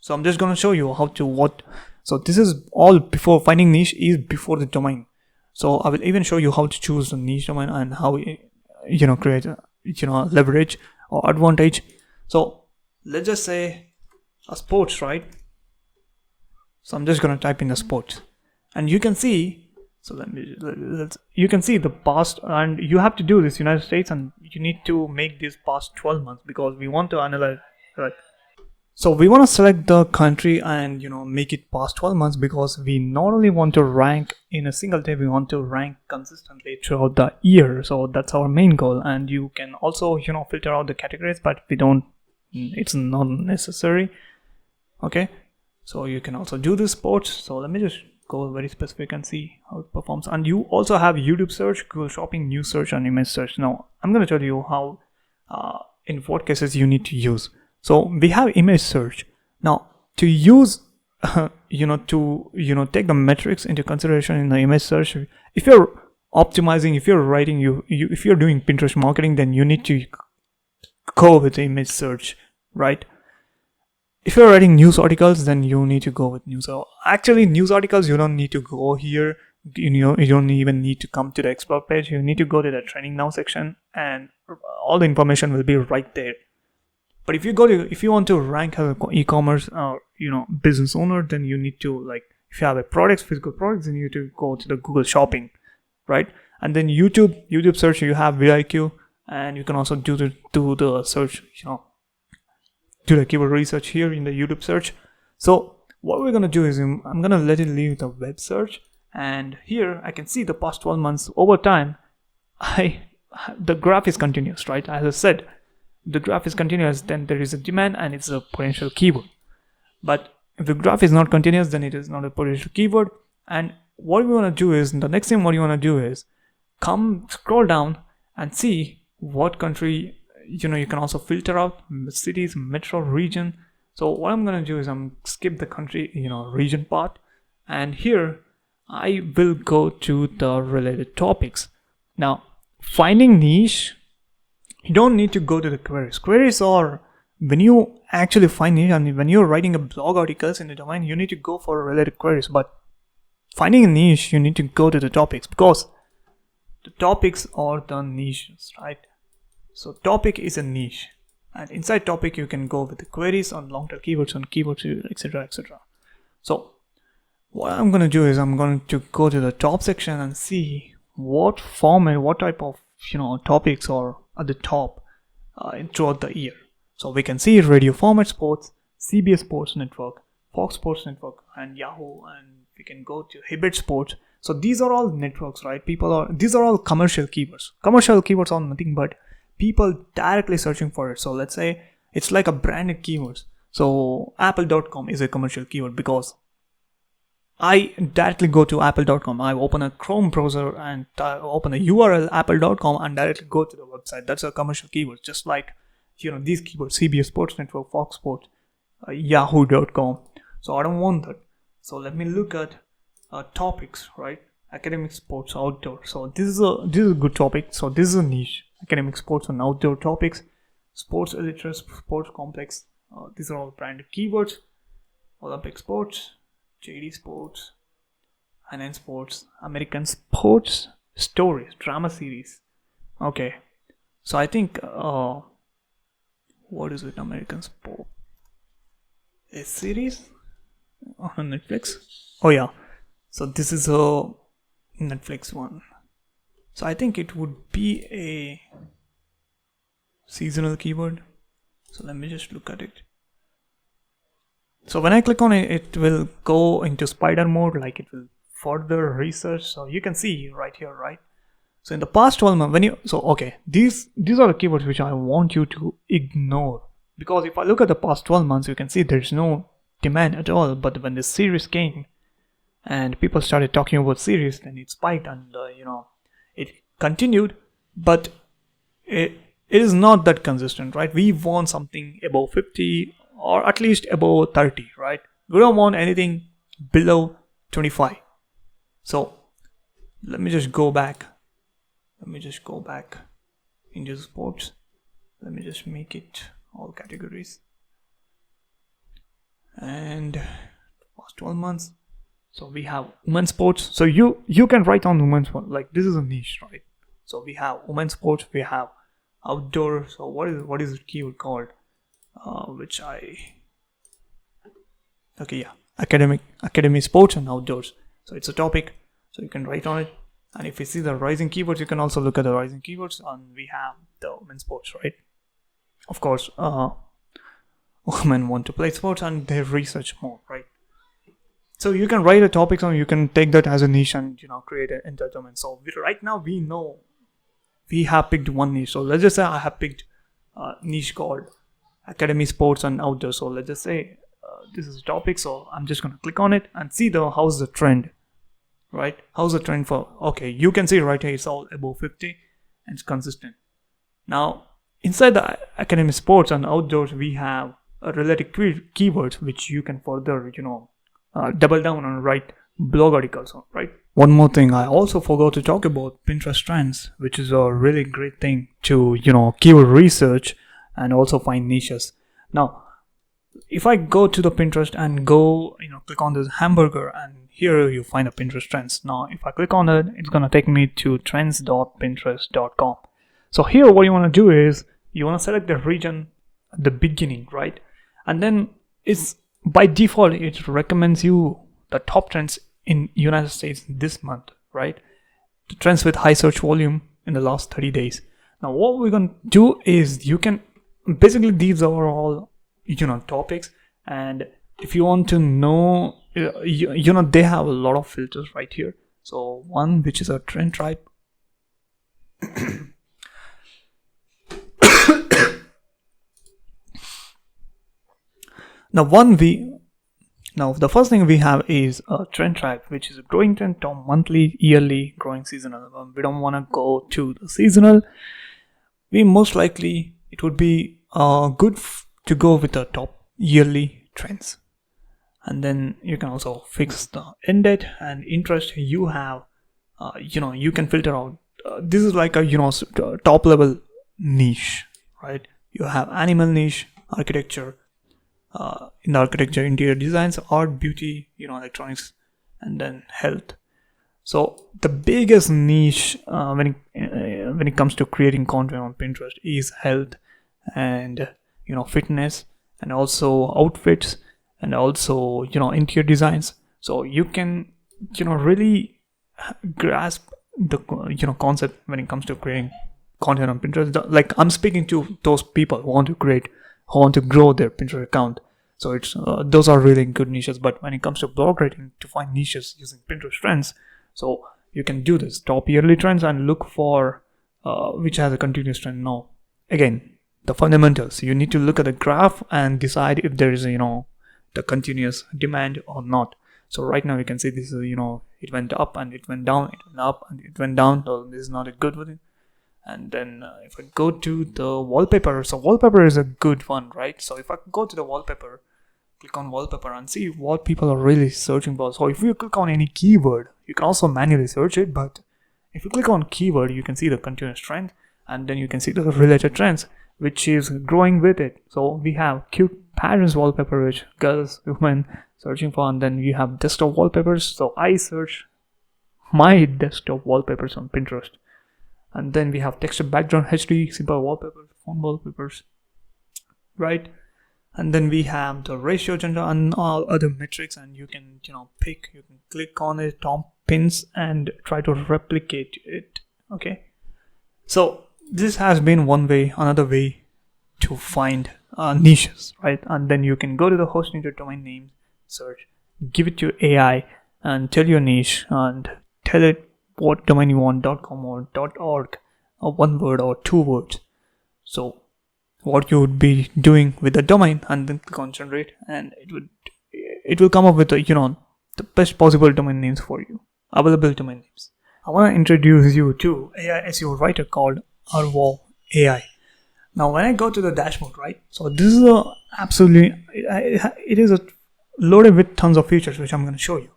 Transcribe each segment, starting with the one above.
So I'm just going to show you how to what. So this is all before finding niche is before the domain. So I will even show you how to choose the niche domain and how create leverage or advantage. So let's just say a sports, right? So I'm just going to type in the sports, and you can see. So you can see the past, and you have to do this United States, and you need to make this past 12 months because we want to analyze, right? So we want to select the country and make it past 12 months because we not only want to rank in a single day, we want to rank consistently throughout the year. So that's our main goal. And you can also filter out the categories, but we don't, it's not necessary. Okay, so you can also do the sports. So let me just go very specific and see how it performs. And you also have YouTube search, Google Shopping, news search, and image search. Now I'm going to tell you how in what cases you need to use. So we have image search. Now to use to take the metrics into consideration in the image search, if you're optimizing, if you're writing, if you're doing Pinterest marketing, then you need to go with the image search, right? If you're writing news articles, then you need to go with news. So actually news articles, you don't need to go here. You don't even need to come to the explore page. You need to go to the training now section, and all the information will be right there. But if you want to rank as an e-commerce business owner, then you need to, like, if you have a physical products, then you need to go to the Google Shopping, right? And then YouTube search, you have VIQ, and you can also do the search, do the keyword research here in the YouTube search. So what we're gonna do is I'm gonna let it leave the web search, and here I can see the past 12 months over time. The graph is continuous, right? As I said, the graph is continuous, then there is a demand and it's a potential keyword. But if the graph is not continuous, then it is not a potential keyword. And what we want to do is, the next thing what you want to do is scroll down and see what country, you can also filter out cities, metro, region. So what I'm going to do is I'm skip the country, region part, and here I will go to the related topics. Now finding niche, you don't need to go to the queries. Queries are when you actually find niche, and when you're writing a blog articles in the domain, you need to go for related queries. But finding a niche, you need to go to the topics, because the topics are the niches, right? So topic is a niche, and inside topic you can go with the queries on long-tail keywords, on keywords, etc., etc. So what I'm going to do is I'm going to go to the top section and see what format, what type of topics are at the top throughout the year. So we can see radio format sports, CBS Sports Network, Fox Sports Network, and Yahoo, and we can go to Hibbett Sports. So these are all networks, right? These are all commercial keywords. Commercial keywords are nothing but people directly searching for it. So let's say it's like a branded keywords. So apple.com is a commercial keyword because I directly go to apple.com. I open a Chrome browser and open a URL apple.com and directly go to the website. That's a commercial keyword. Just like these keywords: CBS Sports Network, Fox Sports, Yahoo.com. So I don't want that. So let me look at topics, right? Academic, sports, outdoor. So this is a good topic. So this is a niche: academic, sports, and outdoor topics. Sports illiterate, sports complex. These are all branded keywords. Olympic sports, JD Sports, Finance Sports, American Sports, Stories, Drama Series. Okay, so I think what is it? American Sport, a series on Netflix. Oh yeah, so this is a Netflix one. So I think it would be a seasonal keyword. So let me just look at it. So when I click on it, it will go into spider mode, like it will further research. So you can see right here, right? So in the past 12 months, these are the keywords which I want you to ignore, because if I look at the past 12 months, you can see there's no demand at all. But when this series came and people started talking about series, then it spiked, and it continued, but it is not that consistent, right? We want something above 50 or at least above 30, right? We don't want anything below 25. So let me just go back into sports. Let me just make it all categories, and and past 12 months. So we have women's sports. So you can write on women's sports, like this is a niche, right? So we have women's sports, we have outdoor. So what is the keyword called? Academy sports and outdoors. So it's a topic. So you can write on it. And if you see the rising keywords, you can also look at the rising keywords. And we have the women's sports, right? Of course, women want to play sports and they research more, right? So you can write a topic and you can take that as a niche and create an entire domain. So right now we know we have picked one niche. So let's just say I have picked a niche called academy sports and outdoor. So let's just say this is a topic. So I'm just going to click on it and see how's the trend, right? How's the trend for, okay, you can see right here it's all above 50 and it's consistent. Now inside the academy sports and outdoors, we have related keywords which you can further, double down and write blog articles on, right? One more thing, I also forgot to talk about Pinterest trends, which is a really great thing to, keyword research and also find niches. Now, if I go to the Pinterest and go, click on this hamburger, and here you find the Pinterest trends. Now, if I click on it, it's going to take me to trends.pinterest.com. So here, what you want to do is you want to select the region at the beginning, right? And then it's by default, it recommends you the top trends in United States this month, right? The trends with high search volume in the last 30 days. Now, what we're going to do is you can basically, these are all, topics. And if you want to know, they have a lot of filters right here. So one, which is a trend type. Now the first thing we have is a trend type, which is a growing trend, top monthly, yearly, growing seasonal. We don't want to go to the seasonal. We most likely, it would be good to go with the top yearly trends. And then you can also fix the end date and interest you have. You can filter out. This is like a top level niche, right? You have animal niche, architecture. In the architecture, interior designs, art, beauty, electronics, and then health. So the biggest niche when it comes to creating content on Pinterest is health and fitness, and also outfits, and also interior designs. So you can really grasp the concept when it comes to creating content on Pinterest. Like, I'm speaking to those people who want to grow their Pinterest account. So it's those are really good niches. But when it comes to blog writing, to find niches using Pinterest trends, so you can do this top yearly trends and look for which has a continuous trend. Now, again, the fundamentals, you need to look at the graph and decide if there is the continuous demand or not. So right now you can see this is it went up and it went down, it went up and it went down. So this is not a good one. And then if I go to the wallpaper, so wallpaper is a good one, right? So if I go to the wallpaper, click on wallpaper and see what people are really searching for. So if you click on any keyword, you can also manually search it, but if you click on keyword, you can see the continuous trend, and then you can see the related trends, which is growing with it. So we have cute parents wallpaper, which girls, women searching for, and then we have desktop wallpapers. So I search my desktop wallpapers on Pinterest. And then we have texture background, HD, simple wallpapers, phone wallpapers, right? And then we have the ratio, gender, and all other metrics. And you can, you can click on it, top pins, and try to replicate it. Okay. So this has been one way. Another way to find niches, right? And then you can go to the hosting your domain name, search, give it to AI, and tell your niche, and tell it what domain you want, .com or .org, or one word or two words. So what you would be doing with the domain, and then click on generate, and it will come up with the best possible domain names for you, available domain names. I want to introduce you to AI SEO writer called Arvo AI. Now when I go to the dashboard, right, so this is it is loaded with tons of features which I'm going to show you.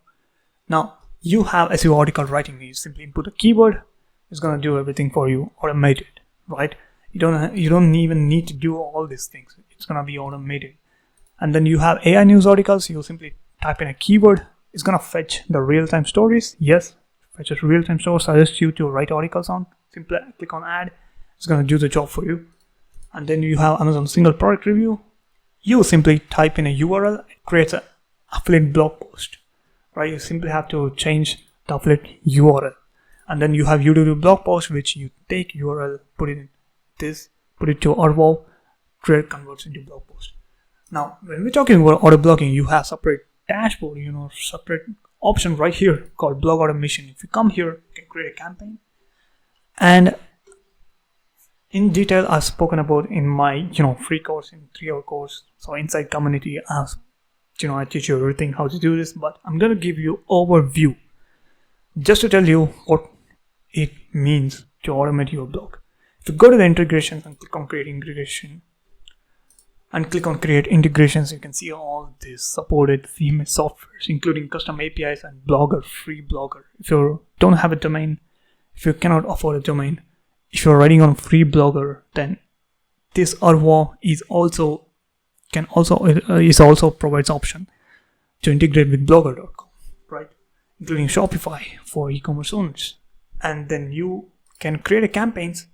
Now you have SEO article writing. You simply input a keyword, it's going to do everything for you, automated, right? You don't even need to do all these things. It's going to be automated. And then you have AI news articles. You simply type in a keyword. It's gonna fetch the real-time stories. Yes, fetches real-time stories. Suggest you to write articles on. Simply click on add. It's gonna do the job for you. And then you have Amazon single product review. You simply type in a URL. It creates an affiliate blog post. Right? You simply have to change the affiliate URL. And then you have YouTube blog post, which you take URL, put it in this, put it to Arvo, create converts into blog post. Now, when we're talking about auto blogging, you have separate dashboard, separate option right here called blog automation. If you come here, you can create a campaign. And in detail, I've spoken about in my, free course, in 3-hour course. So inside community, I teach you everything, how to do this, but I'm going to give you overview just to tell you what it means to automate your blog. If you go to the integrations and click on create integration and click on create integrations, you can see all these supported CMS softwares, including custom APIs and Blogger, free Blogger. If you don't have a domain, if you cannot afford a domain, if you're writing on free Blogger, then this Arvo is also provides option to integrate with blogger.com, right? Including Shopify for e-commerce owners. And then you can create a campaigns.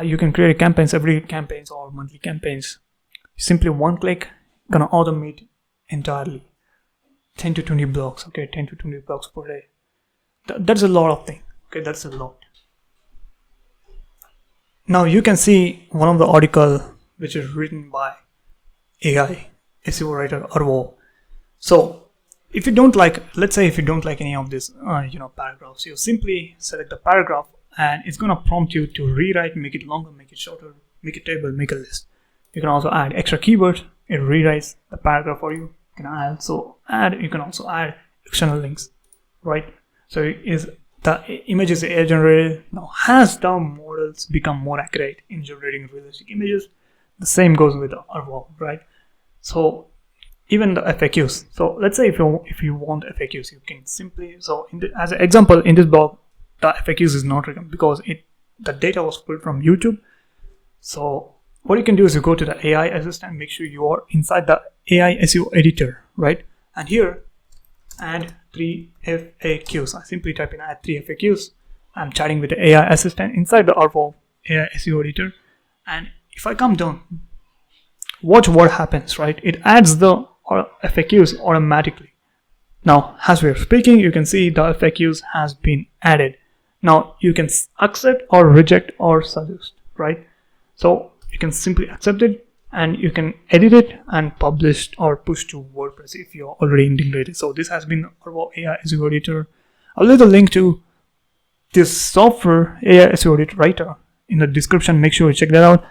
You can create a campaigns, every campaigns or monthly campaigns. Simply one click, gonna automate entirely. 10 to 20 blogs, okay, 10 to 20 blogs per day. That's a lot of things, okay, that's a lot. Now you can see one of the article which is written by AI SEO writer Arvo. So if you don't like, let's say if you don't like any of this, paragraphs, you simply select the paragraph and it's going to prompt you to rewrite, make it longer, make it shorter, make a table, make a list. You can also add extra keywords. It rewrites the paragraph for you. You can also add external links, right? So the image is AI generated. Now, has the models become more accurate in generating realistic images? The same goes with the Arvo, right? So even the FAQs. So let's say if you want FAQs, you can simply, as an example, in this blog, the FAQs is not written because the data was pulled from YouTube. So what you can do is you go to the AI assistant, make sure you are inside the AI SEO editor, right? And here, add 3 FAQs. I simply type in add 3 FAQs. I'm chatting with the AI assistant inside the Arvo AI SEO editor. And if I come down, watch what happens, right? It adds the FAQs automatically. Now, as we are speaking, you can see the FAQs has been added. Now, you can accept or reject or suggest, right? So you can simply accept it and you can edit it and publish or push to WordPress if you're already integrated. So this has been our AI SEO editor. I'll leave the link to this software AI SEO editor writer in the description. Make sure you check that out.